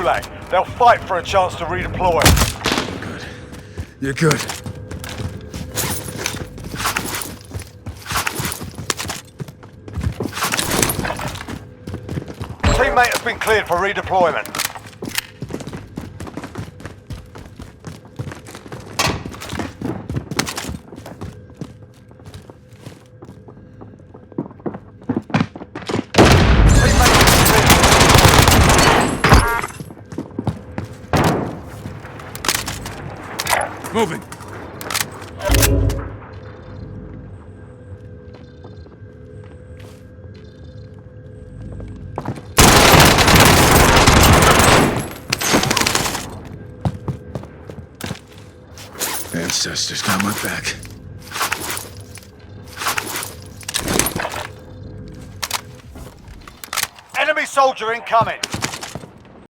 gulag. They'll fight for a chance to redeploy. Good. You're good. Teammate has been cleared for redeployment. Moving. Ancestors got my back. Enemy soldier incoming.